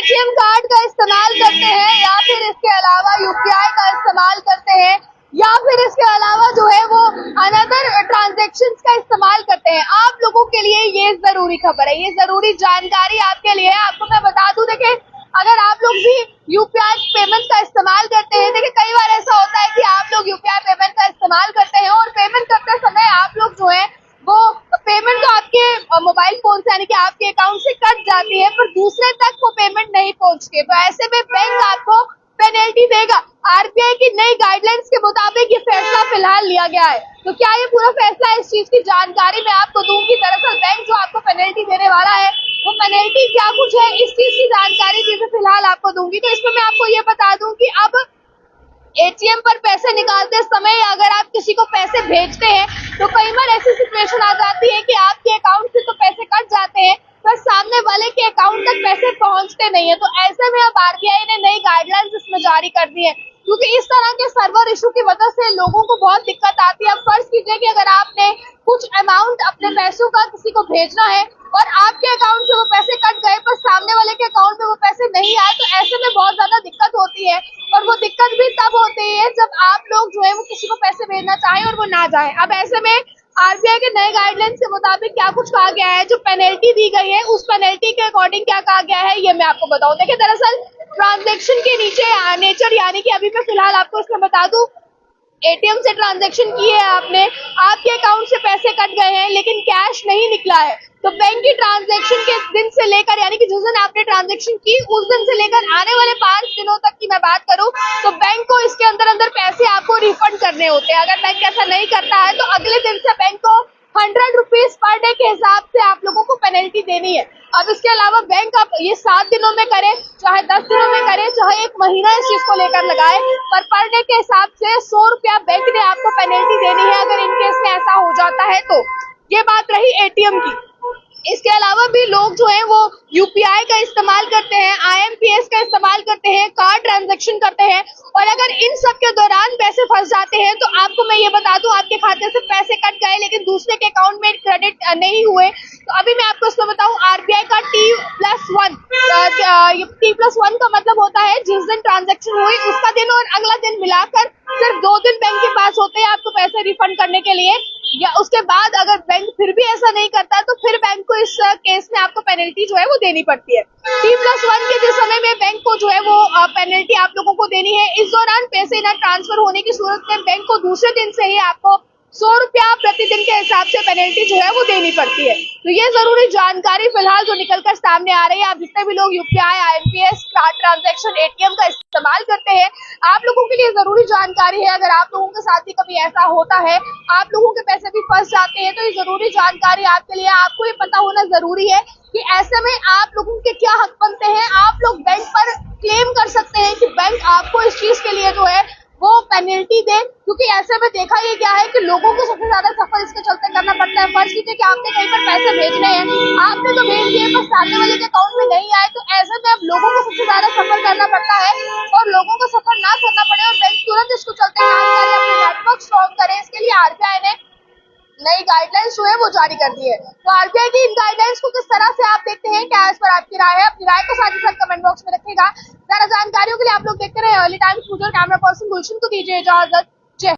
ATM card का इस्तेमाल करते हैं या फिर इसके अलावा यूपीआई का इस्तेमाल करते हैं या फिर इसके अलावा जो है वो अनदर ट्रांजैक्शंस का इस्तेमाल करते हैं, आप लोगों के लिए ये जरूरी खबर है, ये जरूरी जानकारी आपके लिए है। आपको मैं बता दूं, देखिए अगर आप लोग भी यूपीआई पेमेंट का इस्तेमाल करते हैं, देखिए कई बार ऐसा होता है कि आप लोग यूपीआई पेमेंट का इस्तेमाल करते हैं और पेमेंट करते समय आप लोग जो है वो पेमेंट तो आपके मोबाइल फोन से यानी कि आपके अकाउंट से कट जाती है पर दूसरे तक वो पेमेंट नहीं पहुंचती, तो ऐसे में बैंक आपको पेनल्टी देगा। आरबीआई की नई गाइडलाइंस के मुताबिक ये फैसला फिलहाल लिया गया है। तो क्या ये पूरा फैसला, इस चीज की जानकारी मैं आपको दूंगी। दरअसल बैंक जो आपको पेनल्टी देने वाला है वो पेनल्टी क्या कुछ है, इस चीज की जानकारी जिसे फिलहाल आपको दूंगी। तो इसमें मैं आपको ये बता दूं कि अब एटीएम पर पैसे निकालते समय अगर आप किसी को पैसे भेजते हैं तो कई बार ऐसी सिचुएशन आ जाती है कि आपके अकाउंट से तो पैसे कट जाते हैं पर सामने वाले के अकाउंट तक पैसे पहुंचते नहीं है। तो ऐसे में अब आरबीआई ने नई गाइडलाइंस इसमें जारी कर दी है, क्योंकि इस तरह के सर्वर इशू की वजह से लोगों को बहुत दिक्कत आती है। अब फर्ज कीजिए कि अगर आपने कुछ अमाउंट अपने पैसों का किसी को भेजना है और आपके अकाउंट से वो पैसे कट गए पर सामने वाले के अकाउंट में वो पैसे नहीं आए, तो ऐसे में बहुत ज्यादा दिक्कत होती है। और वो दिक्कत भी तब होती है जब आप लोग जो है वो किसी को पैसे भेजना चाहें और वो ना जाए। अब ऐसे में आरबीआई के नए गाइडलाइंस के मुताबिक क्या कुछ कहा गया है, जो पेनल्टी दी गई है उस पेनल्टी के अकॉर्डिंग क्या कहा गया है ये मैं आपको बताऊं। देखिए दरअसल ट्रांजैक्शन के नीचे नेचर यानी कि अभी मैं फिलहाल आपको इसमें बता दूं, एटीएम से ट्रांजैक्शन की है आपने, आपके अकाउंट से पैसे कट गए हैं लेकिन कैश नहीं निकला है, तो बैंक की ट्रांजैक्शन के दिन से लेकर यानी कि जिस दिन आपने ट्रांजैक्शन की उस दिन से लेकर आने वाले 5 दिनों तक की मैं बात करूं तो बैंक को इसके अंदर अंदर पैसे आपको रिफंड करने होते हैं। अगर बैंक ऐसा नहीं करता है तो अगले दिन से बैंक को 100 रुपीज पर डे के हिसाब से आप लोगों को पेनल्टी देनी है। अब इसके अलावा बैंक आप ये 7 दिनों में करे, चाहे 10 दिनों में करे, चाहे 1 महीना इस चीज को लेकर लगाए, पर डे के हिसाब से 100 रुपया बैंक ने आपको पेनल्टी देनी है अगर इनकेस में ऐसा हो जाता है। तो ये बात रही एटीएम की। इसके अलावा भी लोग जो है वो यूपीआई का इस्तेमाल करते हैं, आईएमपीएस का इस्तेमाल करते हैं, कार्ड ट्रांजैक्शन करते हैं और अगर इन सब के दौरान पैसे फंस जाते हैं तो आपको मैं ये बता दूं, आपके खाते से पैसे कट गए लेकिन दूसरे के अकाउंट में क्रेडिट नहीं हुए, तो अभी मैं आपको इसमें बताऊं आरबीआई का T+1 T+1 का मतलब होता है जिस दिन ट्रांजैक्शन हुई उसका दिन और अगला दिन मिलाकर सिर्फ 2 दिन बैंक के पास होते हैं आपको पैसे रिफंड करने के लिए, या उसके बाद अगर बैंक फिर भी ऐसा नहीं करता तो फिर बैंक को इस केस में आपको पेनल्टी जो है वो देनी पड़ती है। T+1 के जिस समय में बैंक को जो है वो पेनल्टी आप लोगों को देनी है, इस दौरान पैसे न ट्रांसफर होने की सूरत में बैंक को दूसरे दिन से ही आपको 100 रुपया प्रतिदिन के हिसाब से पेनल्टी जो है वो देनी पड़ती है। तो ये जरूरी जानकारी फिलहाल जो निकलकर सामने आ रही है। आप जितने भी लोग UPI, IMPS, card transaction, ATM का इस्तेमाल करते हैं, आप लोगों के लिए जरूरी जानकारी है। अगर आप लोगों के साथ भी कभी ऐसा होता है, आप लोगों के पैसे भी फंस जाते हैं, तो ये जरूरी जानकारी आपके लिए, आपको ये पता होना जरूरी है कि ऐसे में आप लोगों के क्या हक बनते हैं। आप लोग बैंक पर क्लेम कर सकते हैं कि बैंक आपको इस चीज के लिए जो है वो पेनल्टी दे, क्योंकि ऐसे में देखा ये क्या है कि लोगों को सबसे ज्यादा सफर इसके चलते करना पड़ता है। फर्ज कीजिए कि आपने कहीं पर पैसे भेजने हैं, आपने तो भेज दिए पर सामने वाले के अकाउंट में नहीं आए, तो ऐसे में अब लोगों को सबसे ज्यादा सफर करना पड़ता है और लोगों को सफर ना करना पड़े और बैंक तुरंत इसको चलते काम करे, अपने नेटवर्क स्ट्रॉन्ग करे, इसके लिए आरबीआई ने नई गाइडलाइंस जो है वो जारी कर दी है। तो आरबीआई की इन गाइडलाइंस को किस तरह से आप देखते हैं, क्या इस पर आपकी राय है? अपनी राय को साथ ही साथ कमेंट बॉक्स में रखिएगा। ज्यादा जानकारियों के लिए आप लोग देखते रहे अर्ली टाइम्स। कैमरा पर्सन गुलशन को दीजिए इजाजत।